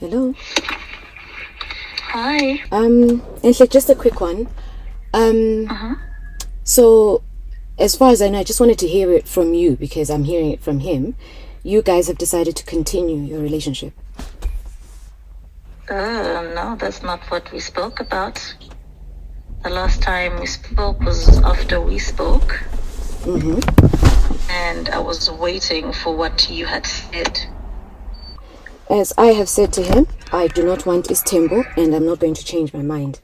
Hello. Hi. Enhle, just a quick one. So, as far as I know, I just wanted to hear it from you because I'm hearing it from him. You guys have decided to continue your relationship. No, that's not what we spoke about. The last time we spoke was after we spoke. And I was waiting for what you had said. As I have said to him, I do not want Istanbul and I'm not going to change my mind.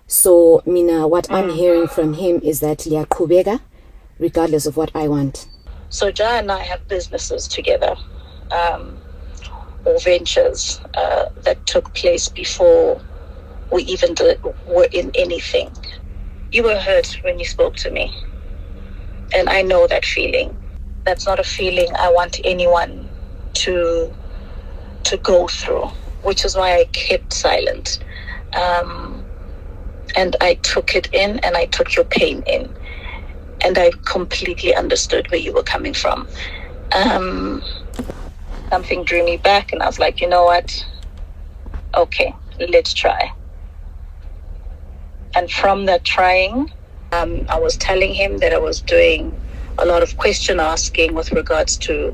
So, Mina, what I'm hearing from him is that liyaqhubeka regardless of what I want. So, Jai and I have businesses together, or ventures that took place before we even were in anything. You were hurt when you spoke to me. And I know that feeling. That's not a feeling I want anyone to go through, which is why I kept silent. And I took it in and I took your pain in. And I completely understood where you were coming from. Something drew me back and I was like, you know what? Okay, let's try. And from that trying, I was telling him that I was doing a lot of question asking with regards to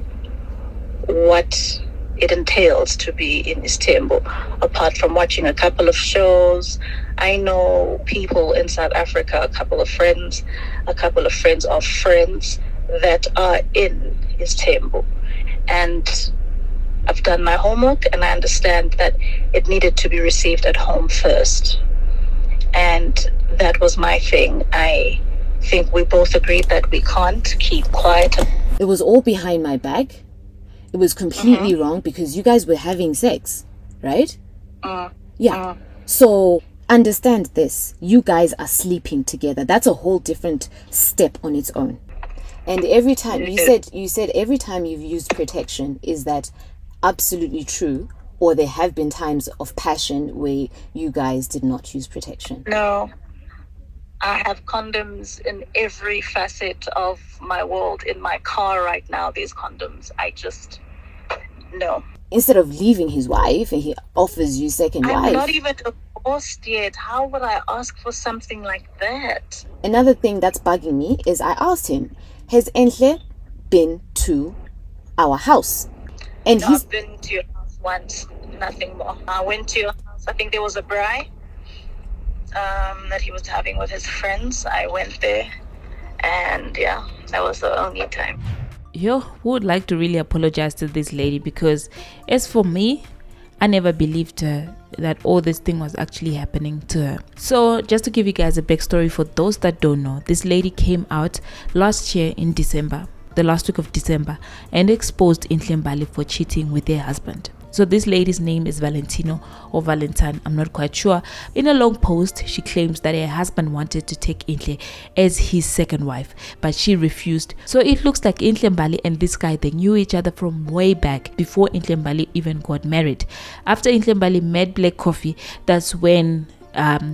what it entails to be in Istanbul. Apart from watching a couple of shows, I know people in South Africa, a couple of friends of friends that are in Istanbul. And I've done my homework and I understand that it needed to be received at home first. And that was my thing. I think we both agreed that we can't keep quiet. It was all behind my back. It was completely wrong because you guys were having sex, right? Yeah. So understand this. You guys are sleeping together. That's a whole different step on its own. And every time you said every time you've used protection, is that absolutely true? Or there have been times of passion where you guys did not use protection? No. I have condoms in every facet of my world. In my car right now, there's condoms. No. Instead of leaving his wife and he offers you second wife. I'm not even divorced yet. How would I ask for something like that? Another thing that's bugging me is I asked him, has Enhle been to our house? And I've been to your house once, nothing more. I went to your house. I think there was a braai that he was having with his friends. I went there and yeah, that was the only time. Would like to really apologize to this lady because as for me, I never believed her that all this thing was actually happening to her. So just to give you guys a backstory for those that don't know, this lady came out last year in December, the last week of December, and exposed Enhle Mbali for cheating with her husband. So this lady's name is Valentino or Valentine, I'm not quite sure. In a long post, she claims that her husband wanted to take Enhle as his second wife, but she refused. So it looks like Enhle Mbali and this guy, they knew each other from way back before Enhle Mbali even got married. After Enhle Mbali met Black Coffee, that's when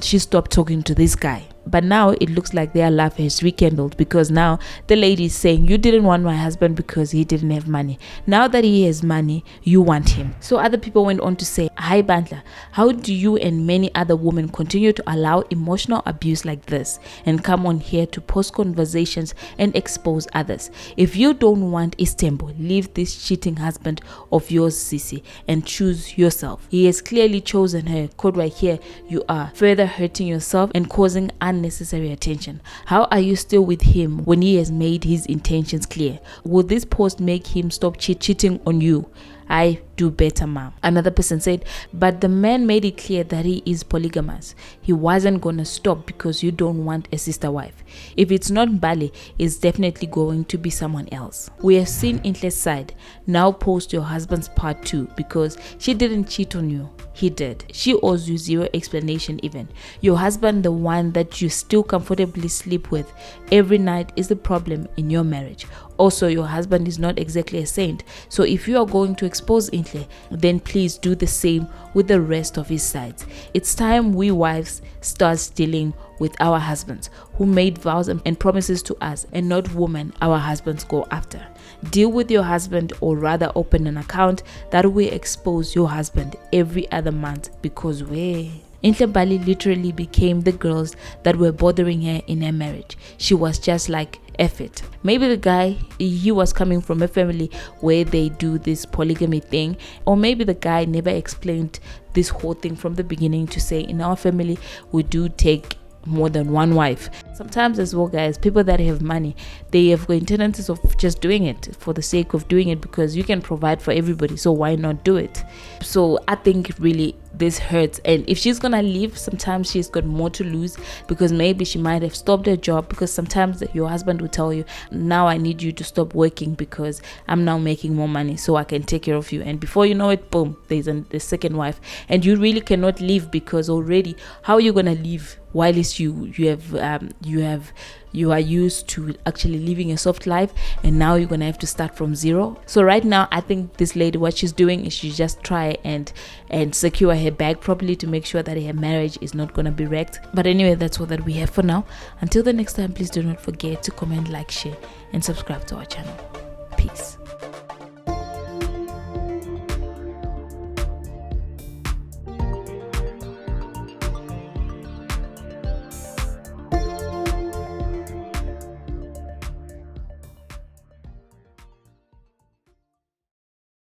she stopped talking to this guy. But now it looks like their love has rekindled because now the lady is saying, you didn't want my husband because he didn't have money. Now that he has money, you want him. So other people went on to say, hi Bandla, how do you and many other women continue to allow emotional abuse like this and come on here to post conversations and expose others? If you don't want Istanbul, leave this cheating husband of yours, Sisi, and choose yourself. He has clearly chosen her. Code right here, you are further hurting yourself and causing unnecessary attention. How are you still with him when he has made his intentions clear? Will this post make him stop cheating on you? I do better, ma'am. Another person said, but the man made it clear that he is polygamous. He wasn't gonna stop because you don't want a sister wife. If it's not Bali, it's definitely going to be someone else. We have seen Enhle's side. Now post your husband's part too, because she didn't cheat on you. He did. She owes you zero explanation even. Your husband, the one that you still comfortably sleep with every night, is the problem in your marriage. Also, your husband is not exactly a saint. So if you are going to expose Enhle, Enhle, then please do the same with the rest of his sides. It's time we wives start dealing with our husbands who made vows and promises to us, and not women our husbands go after. Deal with your husband, or rather open an account that will expose your husband every other month, because Enhle Mbali literally became the girls that were bothering her in her marriage. She was just like, F it. Maybe the guy, he was coming from a family where they do this polygamy thing, or maybe the guy never explained this whole thing from the beginning to say, in our family we do take more than one wife. Sometimes as well, guys, people that have money, they have tendencies of just doing it for the sake of doing it, because you can provide for everybody, so why not do it? So I think really this hurts, and if she's gonna leave, sometimes she's got more to lose, because maybe she might have stopped her job, because sometimes your husband will tell you, now I need you to stop working because I'm now making more money so I can take care of you, and before you know it, boom, there's a second wife, and you really cannot leave, because already how are you gonna leave while it's you are used to actually living a soft life, and now you're gonna have to start from zero. So right now I think this lady, what she's doing is she just try and secure her bag properly to make sure that her marriage is not gonna be wrecked. But anyway, that's all that we have for now. Until the next time, please do not forget to comment, like, share and subscribe to our channel. Peace.